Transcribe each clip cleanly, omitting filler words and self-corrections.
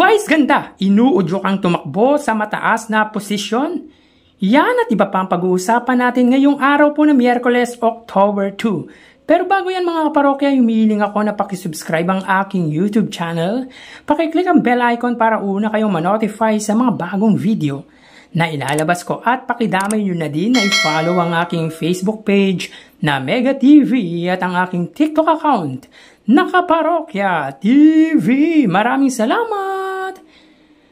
Vice ganda, inuudyo kang tumakbo sa mataas na posisyon? Yan at iba pang pag-uusapan natin ngayong araw po na Miyerkules, October 2. Pero bago yan mga kaparokya, humihiling ako na pakisubscribe ang aking YouTube channel. Pakiclick ang bell icon para una kayong ma-notify sa mga bagong video na ilalabas ko. At pakidamay nyo na din na i-follow ang aking Facebook page na Mega TV at ang aking TikTok account na Kaparokya TV. Maraming salamat!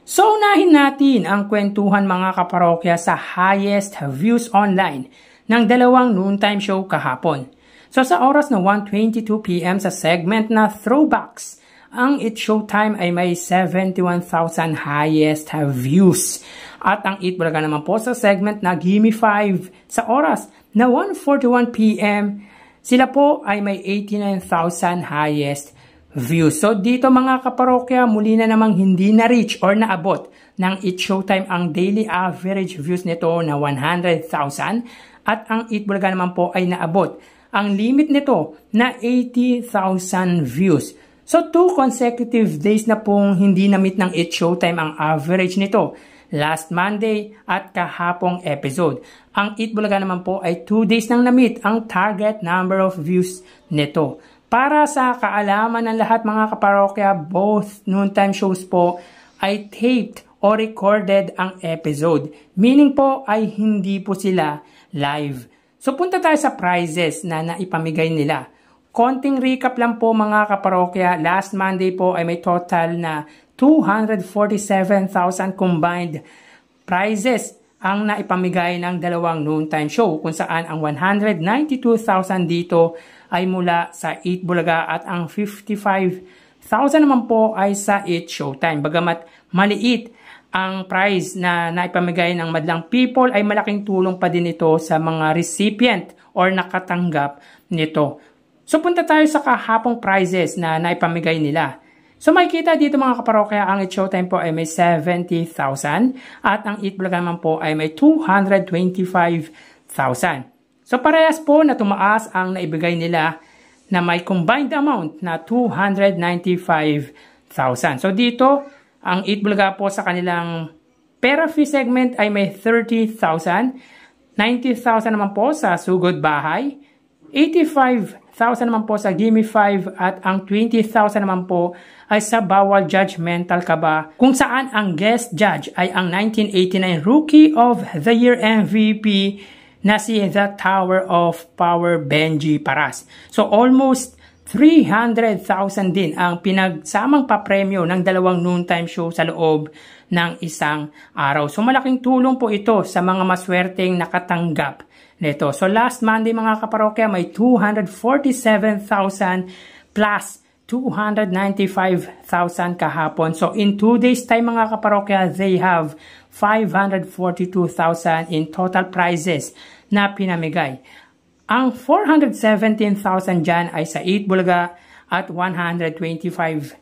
So, unahin natin ang kwentuhan mga kaparokya sa highest views online ng dalawang noontime show kahapon. So, sa oras na 1:22 PM sa segment na Throwbacks, ang It's Showtime ay may 71,000 highest views. At ang Eat Bulaga naman po sa segment na Gimme 5 sa oras na 1:41 PM, sila po ay may 89,000 highest views. So dito mga kaparokya, muli na namang hindi na-reach or naabot ng It's Showtime ang daily average views nito na 100,000 at ang Eat Bulaga naman po ay naabot ang limit nito na 80,000 views. So 2 consecutive days na pong hindi na-meet ng It's Showtime ang average nito. Last Monday at kahapong episode. Ang Eat Bulaga naman po ay 2 days nang na-meet ang target number of views nito. Para sa kaalaman ng lahat mga kaparokya, both noontime shows po ay taped o recorded ang episode. Meaning po ay hindi po sila live. So punta tayo sa prizes na naipamigay nila. Konting recap lang po mga kaparokya. Last Monday po ay may total na 247,000 combined prizes ang naipamigay ng dalawang noontime show kung saan ang 192,000 dito ay mula sa Eat Bulaga at ang 55,000 naman po ay sa It's Showtime. Bagamat maliit ang prize na naipamigay ng madlang people ay malaking tulong pa din ito sa mga recipient or nakatanggap nito. So punta tayo sa kahapong prizes na naipamigay nila. So makikita dito mga kaparokya, ang It's Showtime po ay may 70,000 at ang Eat Bulaga naman po ay may 225,000. So parehas po na tumaas ang naibigay nila na may combined amount na 295,000. So dito, ang Eat Bulaga po sa kanilang pera fee segment ay may 30,000, 90,000 naman po sa Sugod Bahay, 85,000 naman po sa Gimme 5 at ang 20,000 naman po ay sa Bawal Judgmental Ka Ba, kung saan ang guest judge ay ang 1989 Rookie of the Year MVP na si The Tower of Power Benji Paras. So almost 300,000 din ang pinagsamang papremyo ng dalawang noontime show sa loob ng isang araw. So malaking tulong po ito sa mga maswerteng nakatanggap nito. So last Monday mga kaparokya may 247,000 plus 295,000 kahapon. So in 2 days time mga kaparokya, they have 542,000 in total prizes na pinamigay. Ang 417,000 dyan ay sa Eat Bulaga at 125,000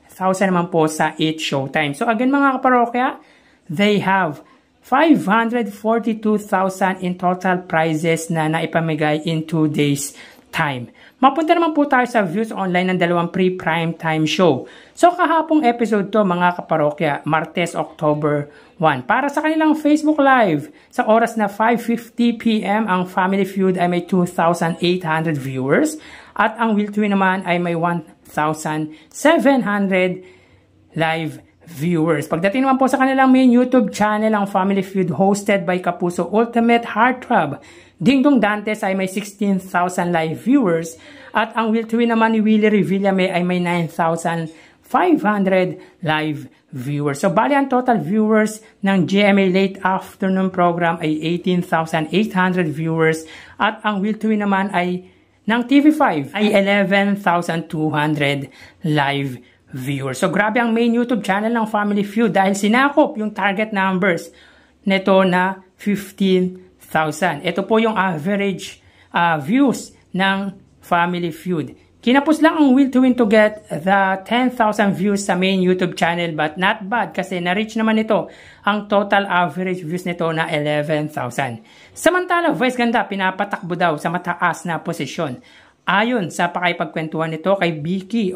naman po sa It's Showtime. So again mga kaparokya, they have 542,000 in total prizes na naipamigay in 2 days time. Mapunta naman po tayo sa views online ng dalawang pre-prime time show. So kahapong episode to mga kaparokya, Martes, October 1. Para sa kanilang Facebook Live, sa oras na 5:50 PM, ang Family Feud ay may 2,800 viewers at ang Will To Win naman ay may 1,700 live viewers. Pagdating naman po sa kanilang main YouTube channel, ang Family Feud hosted by Kapuso Ultimate Heartthrob, Dingdong Dantes ay may 16,000 live viewers at ang Will To Win naman ni Willie Revillame ay may 9,500 live viewers. So bali ang total viewers ng GMA Late Afternoon program ay 18,800 viewers at ang Will To Win naman ay ng TV5 ay 11,200 live viewers. So grabe ang main YouTube channel ng Family Feud dahil sinakop yung target numbers nito na 15,000. Ito po yung average views ng Family Feud. Kinapos lang ang Will To Win to get the 10,000 views sa main YouTube channel but not bad kasi na-reach naman ito ang total average views nito na 11,000. Samantala, Vice Ganda pinapatakbo daw sa mataas na posisyon. Ayon sa pakipagkwentuhan nito kay Vicky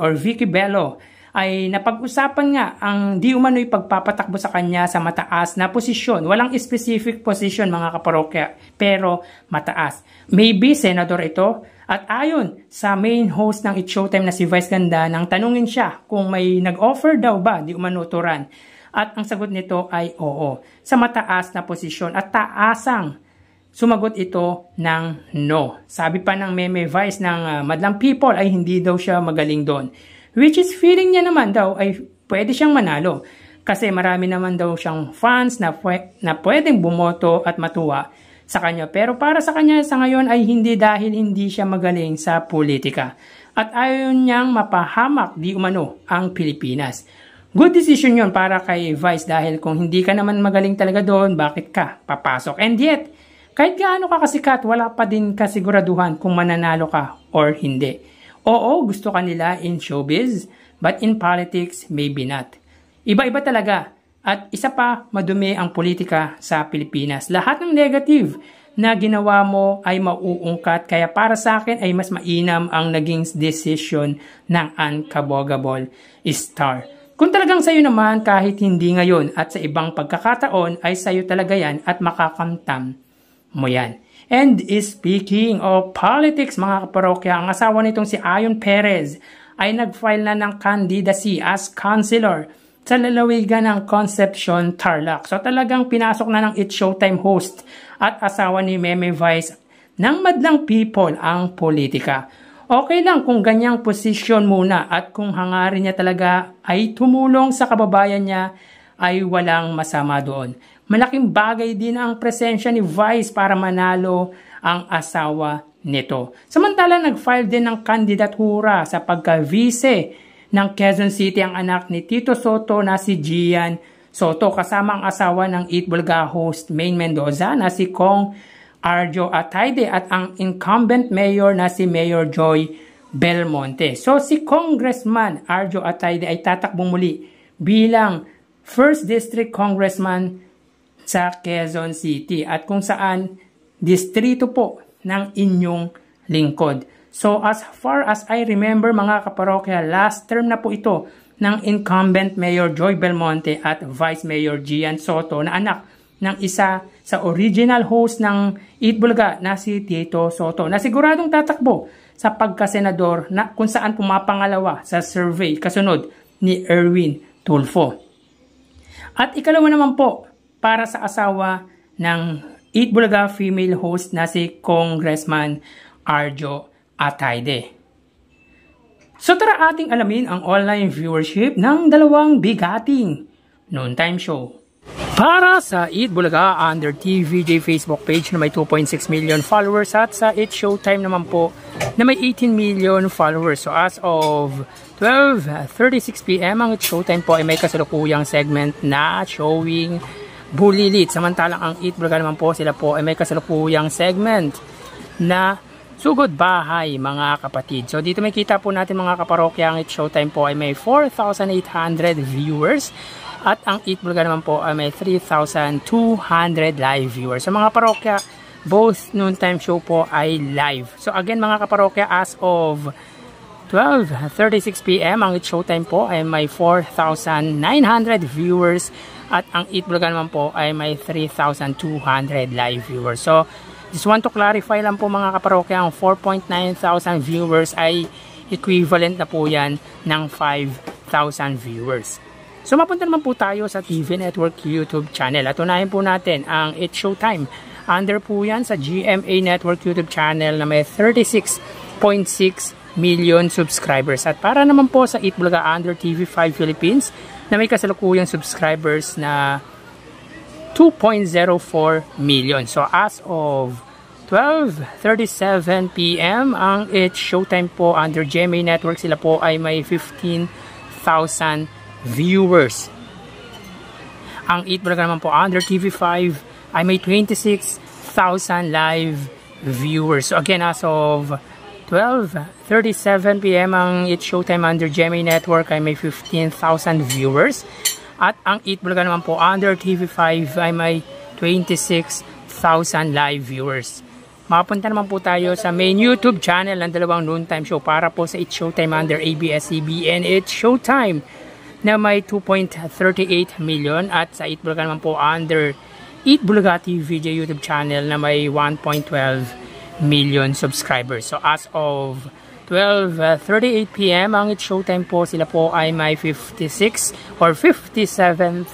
Bello, ay napag-usapan nga ang di umano'y pagpapatakbo sa kanya sa mataas na posisyon. Walang specific position mga kaparokya, pero mataas. Maybe senador ito. At ayon sa main host ng It's Showtime na si Vice Ganda, nang tanungin siya kung may nag-offer daw ba di umano turan. At ang sagot nito ay oo, sa mataas na posisyon at taasang sumagot ito ng no. Sabi pa ng meme Vice ng Madlang People ay hindi daw siya magaling doon. Which is feeling niya naman daw ay pwede siyang manalo. Kasi marami naman daw siyang fans na pwedeng bumoto at matuwa sa kanya. Pero para sa kanya sa ngayon ay hindi dahil hindi siya magaling sa politika. At ayaw niyang mapahamak di umano ang Pilipinas. Good decision yon para kay Vice dahil kung hindi ka naman magaling talaga doon, bakit ka papasok? And yet, kahit gaano ka kasikat, wala pa din kasiguraduhan kung mananalo ka or hindi. Oo, gusto ka nila in showbiz, but in politics, maybe not. Iba-iba talaga. At isa pa, madumi ang politika sa Pilipinas. Lahat ng negative na ginawa mo ay mauungkat. Kaya para sa akin ay mas mainam ang naging decision ng unkabogable star. Kung talagang sayo naman kahit hindi ngayon at sa ibang pagkakataon ay sayo talaga yan at makakamtam mo yan. And speaking of politics mga kaparokya, ang asawa nitong si Ayon Perez ay nag-file na ng candidacy as councilor sa lalawigan ng Concepcion, Tarlac. So talagang pinasok na ng It's Showtime host at asawa ni Meme Vice ng Madlang People ang politika. Okay lang kung ganyang posisyon muna at kung hangarin niya talaga ay tumulong sa kababayan niya ay walang masama doon. Malaking bagay din ang presensya ni Vice para manalo ang asawa nito. Samantala nag-file din ng kandidatura sa pagka-vice ng Quezon City ang anak ni Tito Soto na si Gian Soto kasama ang asawa ng Eat Bulga host Maine Mendoza na si Kong Arjo Atayde at ang incumbent mayor na si Mayor Joy Belmonte. So si Congressman Arjo Atayde ay tatakbong muli bilang 1st District Congressman sa Quezon City at kung saan distrito po ng inyong lingkod. So as far as I remember mga kaparokya, last term na po ito ng incumbent Mayor Joy Belmonte at Vice Mayor Gian Soto na anak ng isa sa original host ng Eat Bulga na si Tito Soto na siguradong tatakbo sa pagkasenador na kung saan pumapangalawa sa survey kasunod ni Erwin Tulfo. At ikalawa naman po para sa asawa ng Eat Bulga female host na si Congressman Arjo Atayde. So tara ating alamin ang online viewership ng dalawang bigating noontime show. Para sa Eat Bulaga under TVJ Facebook page na may 2.6 million followers at sa It's Showtime naman po na may 18 million followers. So as of 12:36 PM ang It's Showtime po ay may kasalukuyang segment na showing Bulilit. Samantalang ang Eat Bulaga naman po sila po ay may kasalukuyang segment na Sugod Bahay mga kapatid. So dito may kita po natin mga kaparokya ang It's Showtime po ay may 4,800 viewers at ang Eat Bulaga naman po ay may 3,200 live viewers. So mga parokya, both noontime show po ay live. So again mga kaparokya, as of 12:36 PM ang It's Showtime po ay may 4,900 viewers at ang Eat Bulaga naman po ay may 3,200 live viewers. So just want to clarify lang po mga kaparokya, ang 4,900 viewers ay equivalent na po yan ng 5,000 viewers. So mapunta naman po tayo sa TV Network YouTube channel at unahin po natin ang It's Showtime. Under po yan sa GMA Network YouTube channel na may 36.6 million subscribers. At para naman po sa Eat Bulaga under TV5 Philippines na may kasalukuyang subscribers na 2.04 million. So as of 12:37 PM ang It's Showtime po under GMA Network, sila po ay may 15,000 viewers. Ang Eat Bulaga naman po under TV5 ay may 26,000 live viewers. So again, as of 12:37 PM ang It's Showtime under GMA Network ay may 15,000 viewers. At ang Eat Bulaga naman po under TV5 ay may 26,000 live viewers. Makapunta naman po tayo sa main YouTube channel ng dalawang noontime show para po sa It's Showtime under ABS-CBN. It's Showtime na may 2.38 million at sa Eat Bulaga naman po under Eat Bulaga TVJ YouTube channel na may 1.12 million subscribers. So as of 12:38 PM ang It's Showtime po, sila po ay may 56 or 57,000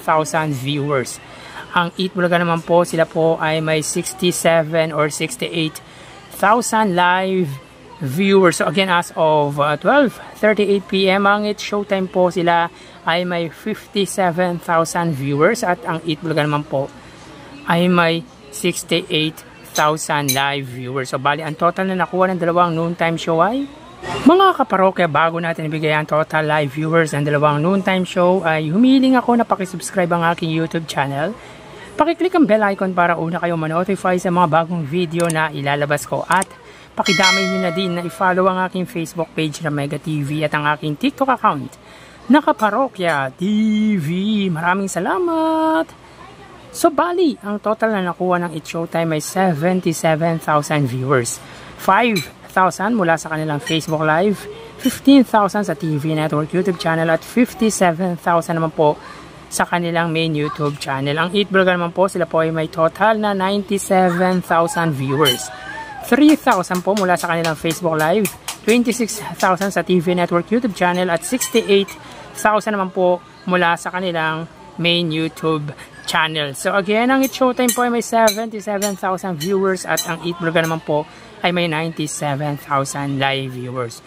viewers. Ang Eat Bulaga naman po, sila po ay may 67 or 68,000 live viewers. So again, as of 12:38 PM ang It's Showtime po, sila ay may 57,000 viewers at ang Eat Bulaga naman po ay may 68,000 live viewers. So bali, ang total na nakuha ng dalawang noontime show ay, mga kaparokya, bago natin ibigay ang total live viewers ng dalawang noontime show ay humihiling ako na pakisubscribe ang aking YouTube channel. Pakiclick ang bell icon para una kayo ma-notify sa mga bagong video na ilalabas ko at pakidamay nyo na din na i-follow ang aking Facebook page na Mega TV at ang aking TikTok account na Kaparokya TV. Maraming salamat! So bali, ang total na nakuha ng It's Showtime ay 77,000 viewers. 5,000 mula sa kanilang Facebook Live, 15,000 sa TV Network YouTube channel at 57,000 naman po sa kanilang main YouTube channel. Ang Eat Bulaga naman po, sila po ay may total na 97,000 viewers. 3,000 po mula sa kanilang Facebook Live, 26,000 sa TV Network YouTube channel at 68,000 naman po mula sa kanilang main YouTube channel. So again, ang It's Showtime po ay may 77,000 viewers at ang Eat Bulaga naman po ay may 97,000 live viewers.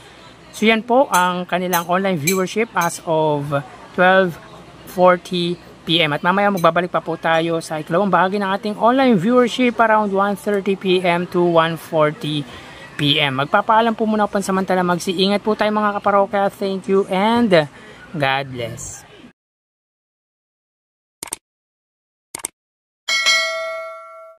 So yan po ang kanilang online viewership as of 12:40 PM. At mamaya magbabalik pa po tayo sa ikalawang bahagi ng ating online viewership around 1:30 PM to 1:40 PM. Magpapaalam po muna pansamantala. Mag-iingat po tayo mga kaparokya. Thank you and God bless.